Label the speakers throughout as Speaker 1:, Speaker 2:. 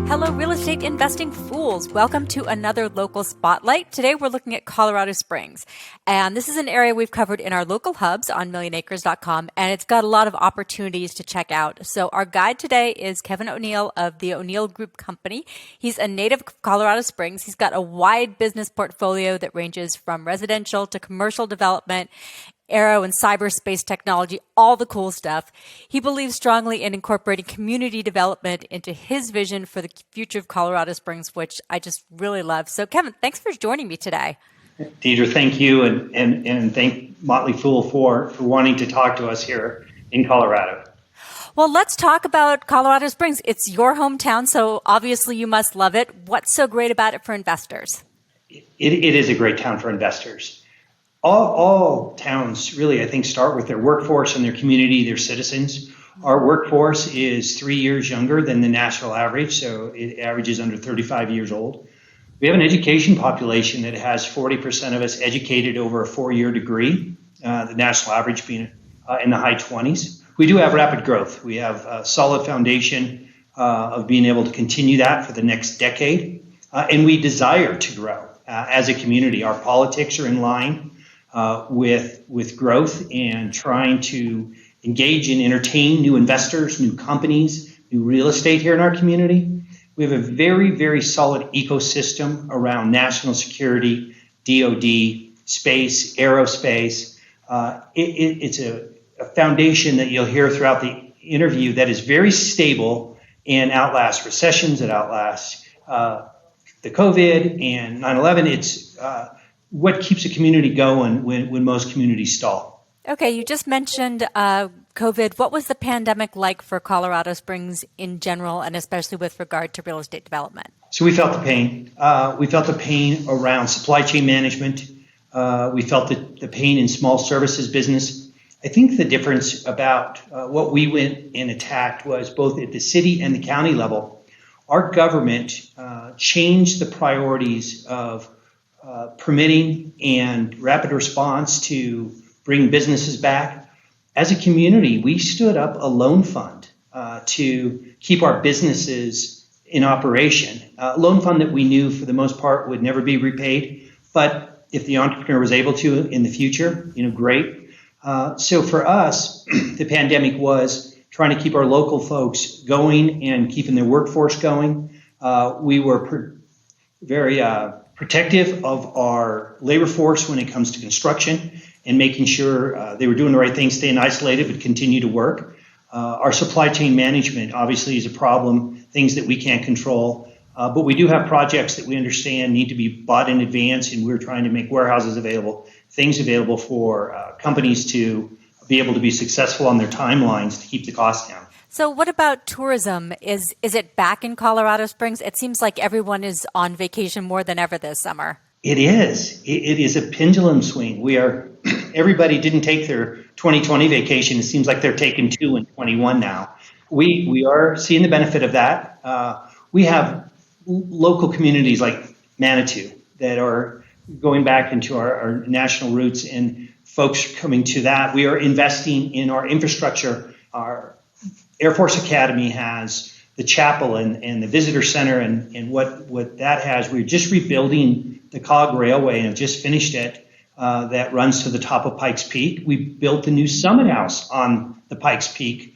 Speaker 1: Hello, real estate investing fools. Welcome to another local spotlight. Today we're looking at Colorado Springs. And this is an area we've covered in our local hubs on millionacres.com, and it's got a lot of opportunities to check out. So our guide today is Kevin O'Neill of the O'Neill Group Company. He's a native of Colorado Springs. He's got a wide business portfolio that ranges from residential to commercial development, aero and cyberspace technology, all the cool stuff. He believes strongly in incorporating community development into his vision for the future of Colorado Springs, which I just really love. So Kevin, thanks for joining me today.
Speaker 2: Deidre, thank you, and thank Motley Fool for wanting to talk to us here in Colorado.
Speaker 1: Well, let's talk about Colorado Springs. It's your hometown, so obviously you must love it. What's so great about it for investors?
Speaker 2: It is a great town for investors. All towns really, I think, start with their workforce and their community, their citizens. Our workforce is 3 years younger than the national average, so it averages under 35 years old. We have an education population that has 40% of us educated over a 4-year degree, the national average being in the high 20s. We do have rapid growth. We have a solid foundation of being able to continue that for the next decade, and we desire to grow as a community. Our politics are in line with growth and trying to engage and entertain new investors, new companies, new real estate here in our community. We have a very, very solid ecosystem around national security, DoD, space, aerospace. It's a foundation that you'll hear throughout the interview that is very stable and outlasts recessions, it outlasts the COVID and 9/11. It's what keeps a community going when most communities stall.
Speaker 1: Okay, you just mentioned COVID. What was the pandemic like for Colorado Springs in general, and especially with regard to real estate development?
Speaker 2: So we felt the pain. We felt the pain around supply chain management. We felt the pain in small services business. I think the difference about what we went and attacked was both at the city and the county level. Our government changed the priorities of permitting and rapid response to bring businesses back. As a community, we stood up a loan fund to keep our businesses in operation. A loan fund that we knew for the most part would never be repaid, but if the entrepreneur was able to in the future, great. So for us, the pandemic was trying to keep our local folks going and keeping their workforce going. We were very protective of our labor force when it comes to construction and making sure they were doing the right thing, staying isolated, but continue to work. Our supply chain management obviously is a problem, things that we can't control. But we do have projects that we understand need to be bought in advance, and we're trying to make warehouses available, things available for companies to be able to be successful on their timelines to keep the costs down.
Speaker 1: So what about tourism? Is it back in Colorado Springs? It seems like everyone is on vacation more than ever this summer.
Speaker 2: It is. It is a pendulum swing. Everybody didn't take their 2020 vacation. It seems like they're taking 2 in 21 now. We are seeing the benefit of that. We have local communities like Manitou that are going back into our national roots, and folks coming to that. We are investing in our infrastructure. Our Air Force Academy has the chapel and the visitor center and what that has. We're just rebuilding the Cog Railway and have just finished it. That runs to the top of Pikes Peak. We built the new Summit House on the Pikes Peak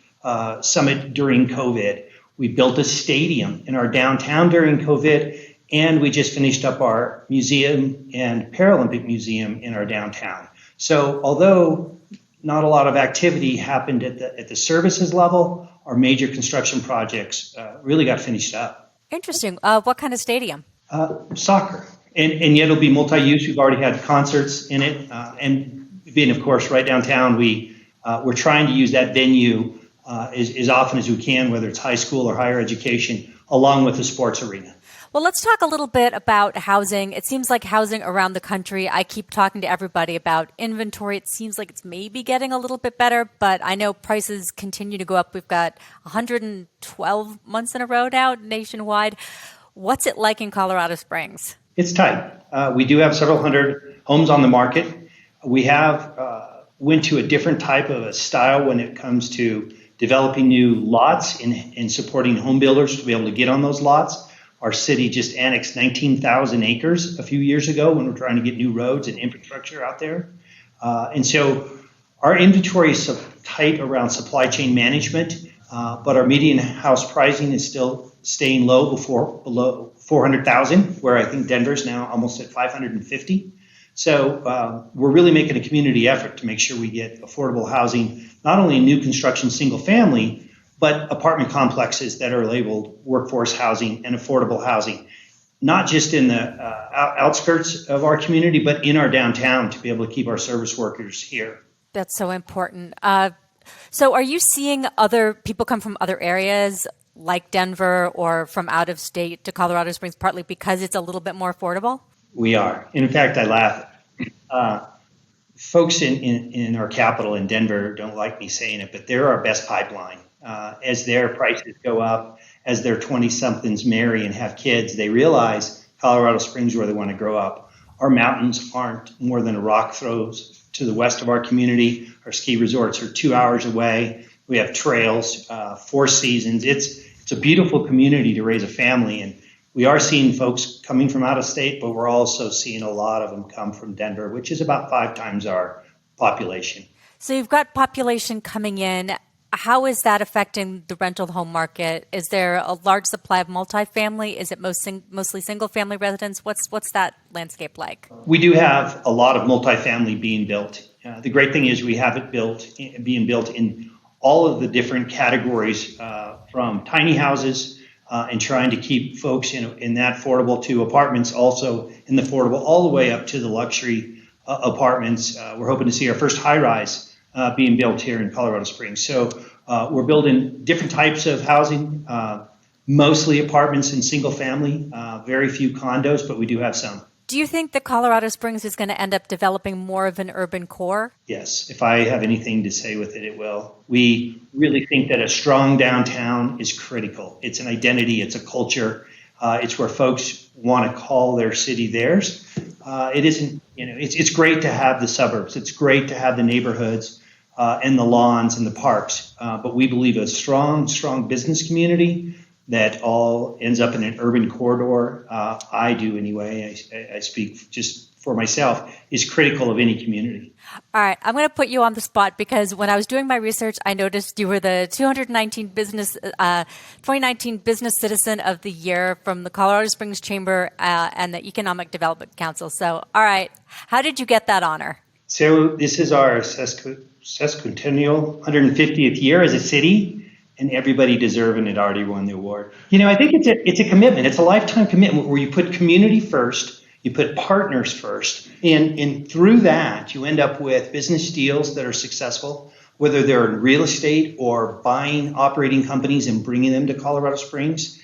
Speaker 2: summit during COVID. We built a stadium in our downtown during COVID, and we just finished up our museum and Paralympic museum in our downtown. So although not a lot of activity happened at the services level, our major construction projects really got finished up.
Speaker 1: Interesting. What kind of stadium?
Speaker 2: Soccer. And yet it'll be multi-use. We've already had concerts in it. And being, of course, right downtown, we're trying to use that venue as often as we can, whether it's high school or higher education, along with the sports arena.
Speaker 1: Well, let's talk a little bit about housing. It seems like housing around the country, I keep talking to everybody about inventory. It seems like it's maybe getting a little bit better, but I know prices continue to go up. We've got 112 months in a row now nationwide. What's it like in Colorado Springs?
Speaker 2: It's tight. We do have several hundred homes on the market. We have went to a different type of a style when it comes to developing new lots and supporting home builders to be able to get on those lots. Our city just annexed 19,000 acres a few years ago when we're trying to get new roads and infrastructure out there. And so our inventory is so tight around supply chain management, but our median house pricing is still staying low below 400,000, where I think Denver's now almost at 550. So we're really making a community effort to make sure we get affordable housing, not only in new construction single family, but apartment complexes that are labeled workforce housing and affordable housing, not just in the outskirts of our community, but in our downtown to be able to keep our service workers here.
Speaker 1: That's so important. So are you seeing other people come from other areas like Denver or from out of state to Colorado Springs partly because it's a little bit more affordable?
Speaker 2: We are. In fact, I laugh. Folks in our capital in Denver don't like me saying it, but they're our best pipeline. As their prices go up, as their 20-somethings marry and have kids, they realize Colorado Springs is where they want to grow up. Our mountains aren't more than a rock throws to the west of our community. Our ski resorts are 2 hours away. We have trails, 4 seasons. It's a beautiful community to raise a family, and we are seeing folks coming from out of state, but we're also seeing a lot of them come from Denver, which is about 5 times our population.
Speaker 1: So you've got population coming in. How is that affecting the rental home market? Is there a large supply of multifamily? Is it mostly single-family residents? What's that landscape like?
Speaker 2: We do have a lot of multifamily being built. The great thing is we have it being built in all of the different categories, from tiny houses and trying to keep folks in that affordable to apartments also in the affordable, all the way up to the luxury apartments. We're hoping to see our first high-rise being built here in Colorado Springs. So we're building different types of housing, mostly apartments and single family, very few condos, but we do have some.
Speaker 1: Do you think that Colorado Springs is going to end up developing more of an urban core?
Speaker 2: Yes, if I have anything to say with it, it will. We really think that a strong downtown is critical. It's an identity, it's a culture, it's where folks want to call their city theirs. It isn't, it's great to have the suburbs, it's great to have the neighborhoods and the lawns and the parks, but we believe a strong business community that all ends up in an urban corridor, I do anyway, I speak just for myself, is critical of any community.
Speaker 1: All right, I'm going to put you on the spot because when I was doing my research, I noticed you were the 2019 Business Citizen of the Year from the Colorado Springs Chamber and the Economic Development Council. So, all right, how did you get that honor?
Speaker 2: So this is our sesquicentennial 150th year as a city. And everybody deserving it already won the award. I think it's a commitment. It's a lifetime commitment where you put community first, you put partners first, and through that you end up with business deals that are successful, whether they're in real estate or buying operating companies and bringing them to Colorado Springs.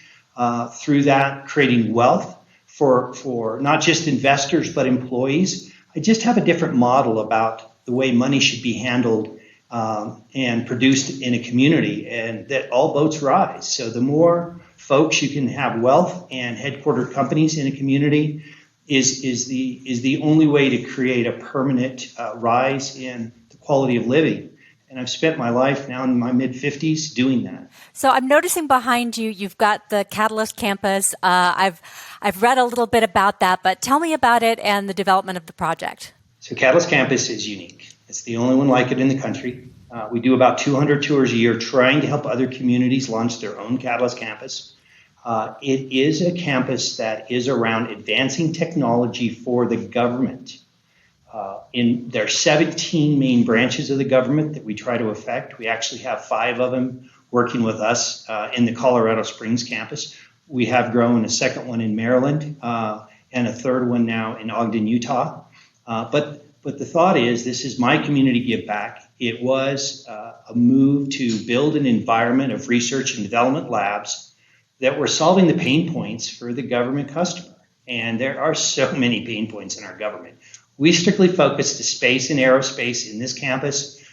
Speaker 2: Through that, creating wealth for not just investors but employees. I just have a different model about the way money should be handled and produced in a community, and that all boats rise. So the more folks you can have wealth and headquartered companies in a community is the only way to create a permanent rise in the quality of living. And I've spent my life now in my mid-50s doing that.
Speaker 1: So I'm noticing behind you, you've got the Catalyst campus. I've read a little bit about that, but tell me about it and the development of the project. So
Speaker 2: Catalyst campus is unique. It's the only one like it in the country. We do about 200 tours a year trying to help other communities launch their own Catalyst campus. It is a campus that is around advancing technology for the government. There are 17 main branches of the government that we try to affect. We actually have 5 of them working with us in the Colorado Springs campus. We have grown a second one in Maryland and a third one now in Ogden, Utah. But the thought is, this is my community give back. It was a move to build an environment of research and development labs that were solving the pain points for the government customer. And there are so many pain points in our government. We strictly focused the space and aerospace in this campus.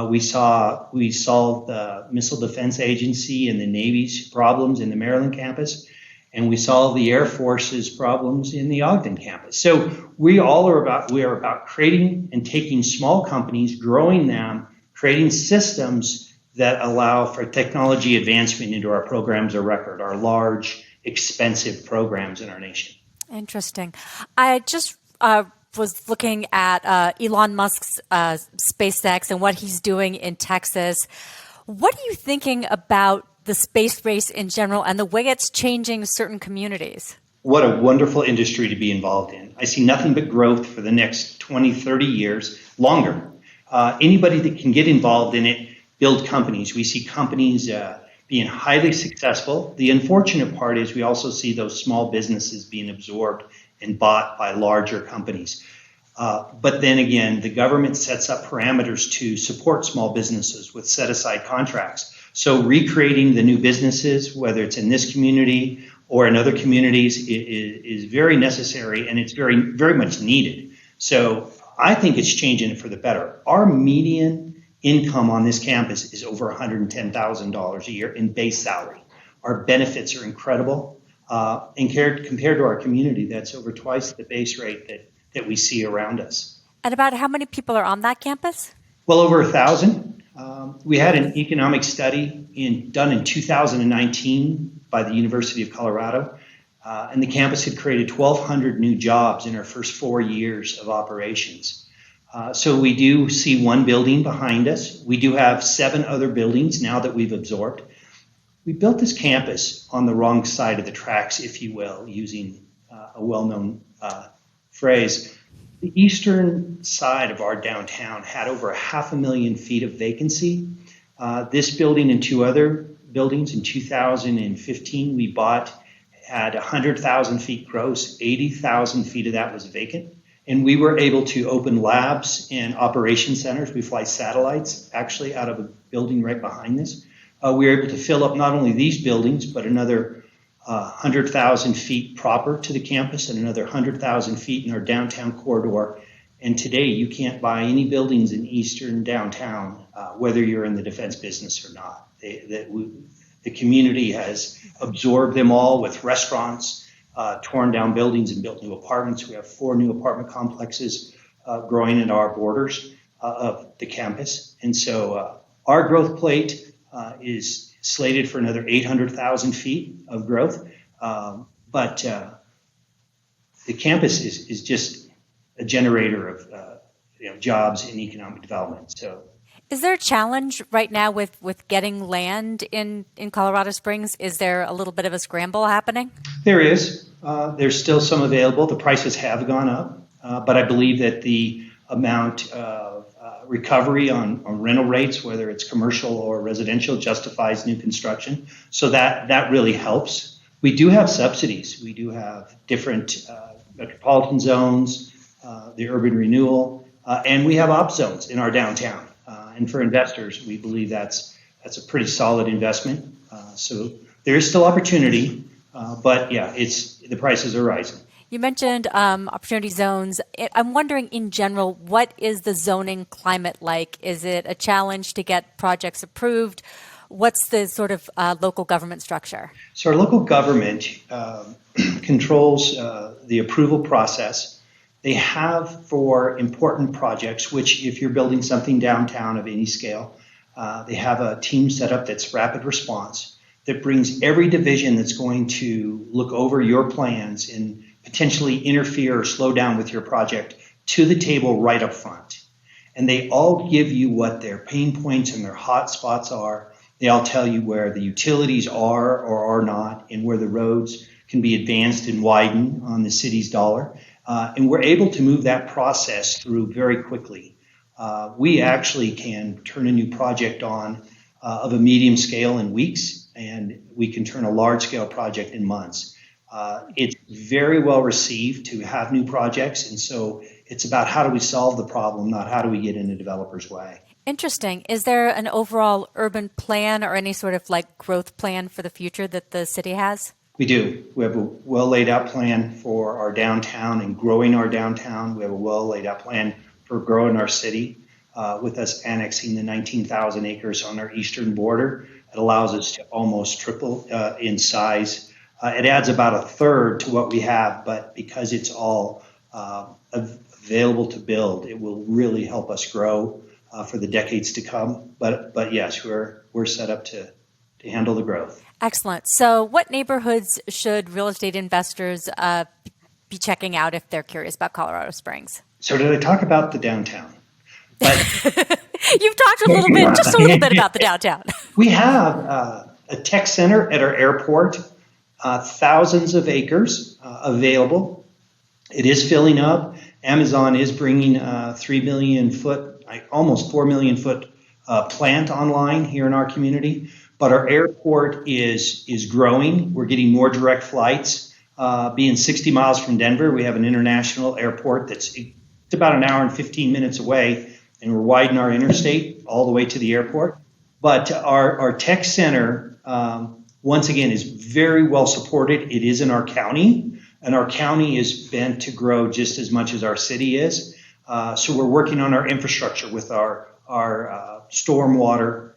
Speaker 2: We solved the Missile Defense Agency and the Navy's problems in the Maryland campus. and we solved the Air Force's problems in the Ogden campus. So we are about creating and taking small companies, growing them, creating systems that allow for technology advancement into our programs of record, our large, expensive programs in our nation.
Speaker 1: Interesting. I just was looking at Elon Musk's SpaceX and what he's doing in Texas. What are you thinking about the space race in general and the way it's changing certain communities?
Speaker 2: What a wonderful industry to be involved in. I see nothing but growth for the next 20, 30 years, longer. Anybody that can get involved in it, build companies. We see companies being highly successful. The unfortunate part is we also see those small businesses being absorbed and bought by larger companies. But then again, the government sets up parameters to support small businesses with set-aside contracts. So recreating the new businesses, whether it's in this community or in other communities, is very necessary, and it's very, very much needed. So I think it's changing it for the better. Our median income on this campus is over $110,000 a year in base salary. Our benefits are incredible. And compared to our community, that's over twice the base rate that we see around us.
Speaker 1: And about how many people are on that campus?
Speaker 2: Well, over 1,000. We had an economic study done in 2019 by the University of Colorado, and the campus had created 1,200 new jobs in our first 4 years of operations. So we do see one building behind us. We do have 7 other buildings now that we've absorbed. We built this campus on the wrong side of the tracks, if you will, using a well-known phrase. The eastern side of our downtown had over 500,000 feet of vacancy. This building and 2 other buildings in 2015 we bought had 100,000 feet gross, 80,000 feet of that was vacant. And we were able to open labs and operation centers. We fly satellites actually out of a building right behind this. We were able to fill up not only these buildings, but another 100,000 feet proper to the campus and another 100,000 feet in our downtown corridor. And today you can't buy any buildings in eastern downtown, whether you're in the defense business or not. The community has absorbed them all with restaurants, torn down buildings and built new apartments. We have 4 new apartment complexes growing into our borders of the campus. And so our growth plate is slated for another 800,000 feet of growth. But the campus is just a generator of jobs and economic development. So,
Speaker 1: is there a challenge right now with getting land in Colorado Springs? Is there a little bit of a scramble happening?
Speaker 2: There is. There's still some available. The prices have gone up, but I believe that the amount of recovery on rental rates, whether it's commercial or residential, justifies new construction. So that really helps. We do have subsidies. We do have different metropolitan zones, the urban renewal, and we have op zones in our downtown. And for investors, we believe that's a pretty solid investment. So there is still opportunity, but yeah, the prices are rising.
Speaker 1: You mentioned opportunity zones. I'm wondering, in general, what is the zoning climate like? Is it a challenge to get projects approved? What's the sort of local government structure?
Speaker 2: So our local government controls the approval process. They have for important projects, which if you're building something downtown of any scale, they have a team set up that's rapid response that brings every division that's going to look over your plans and potentially interfere or slow down with your project to the table right up front. And they all give you what their pain points and their hot spots are. They all tell you where the utilities are or are not and where the roads can be advanced and widened on the city's dollar. And we're able to move that process through very quickly. We actually can turn a new project on of a medium scale in weeks, and we can turn a large scale project in months. It's very well received to have new projects, and so it's about how do we solve the problem, not how do we get in a developer's way.
Speaker 1: Interesting. Is there an overall urban plan or any sort of growth plan for the future that the city has?
Speaker 2: We do. We have a well laid out plan for our downtown and growing our downtown. We have a well laid out plan for growing our city with us annexing the 19,000 acres on our eastern border. It allows us to almost triple in size It adds about a third to what we have, but because it's all available to build, it will really help us grow for the decades to come. But yes, we're set up to handle the growth.
Speaker 1: Excellent. So what neighborhoods should real estate investors be checking out if they're curious about Colorado Springs?
Speaker 2: So did I talk about the downtown? But
Speaker 1: you've talked just a little bit about the downtown.
Speaker 2: We have a tech center at our airport, thousands of acres available. It is filling up. Amazon is bringing 3 million foot, almost 4 million foot plant online here in our community. But our airport is growing. We're getting more direct flights. Being 60 miles from Denver, we have an international airport that's about an hour and 15 minutes away, and we're widening our interstate all the way to the airport. But our tech center, once again, is very well supported. It is in our county, and our county is bent to grow just as much as our city is. So we're working on our infrastructure with our stormwater,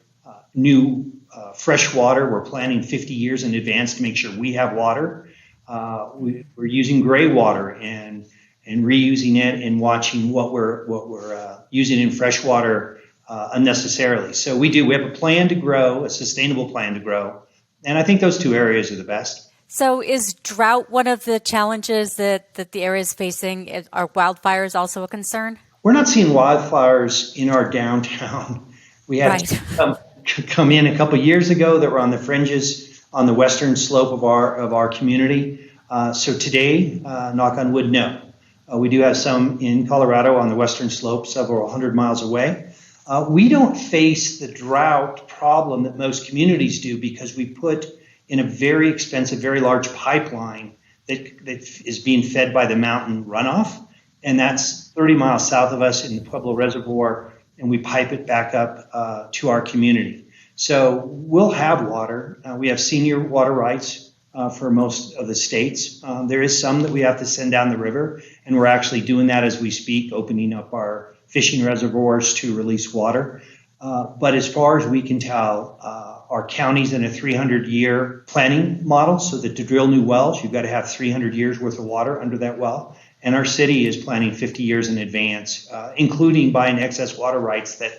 Speaker 2: new fresh water. We're planning 50 years in advance to make sure we have water. We're using gray water and reusing it and watching what we're using in fresh water unnecessarily. So we have a plan to grow, a sustainable plan to grow. And I think those two areas are the best.
Speaker 1: So is drought one of the challenges that the area is facing? Are wildfires also a concern?
Speaker 2: We're not seeing wildfires in our downtown. We had come in a couple of years ago that were on the fringes on the western slope of our community. So today, knock on wood, no. We do have some in Colorado on the western slope, several hundred miles away. We don't face the drought problem that most communities do because we put in a very expensive, very large pipeline that is being fed by the mountain runoff. And that's 30 miles south of us in the Pueblo Reservoir, and we pipe it back up to our community. So we'll have water. We have senior water rights for most of the states. There is some that we have to send down the river, and we're actually doing that as we speak, opening up our fishing reservoirs to release water. But as far as we can tell, our county's in a 300-year planning model, so that to drill new wells, you've got to have 300 years worth of water under that well. And our city is planning 50 years in advance, including buying excess water rights that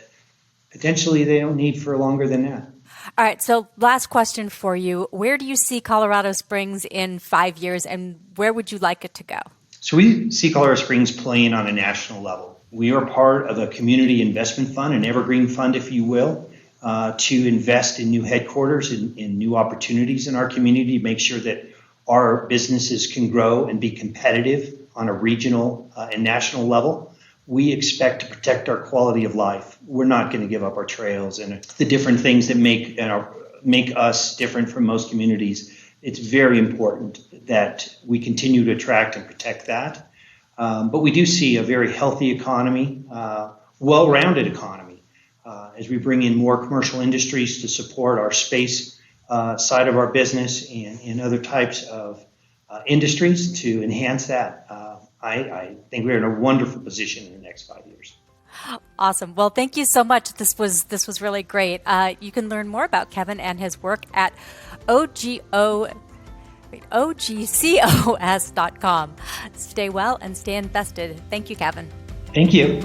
Speaker 2: potentially they don't need for longer than that.
Speaker 1: All right. So last question for you. Where do you see Colorado Springs in 5 years, and where would you like it to go?
Speaker 2: So we see Colorado Springs playing on a national level. We are part of a community investment fund, an evergreen fund, if you will, to invest in new headquarters, in new opportunities in our community, make sure that our businesses can grow and be competitive on a regional and national level. We expect to protect our quality of life. We're not going to give up our trails and the different things that make us different from most communities. It's very important that we continue to attract and protect that. But we do see a very healthy economy, well-rounded economy, as we bring in more commercial industries to support our space side of our business and other types of industries to enhance that. I think we're in a wonderful position in the next 5 years.
Speaker 1: Awesome. Well, thank you so much. This was really great. You can learn more about Kevin and his work at ogcos.com. Stay well and stay invested. Thank you, Kevin.
Speaker 2: Thank you.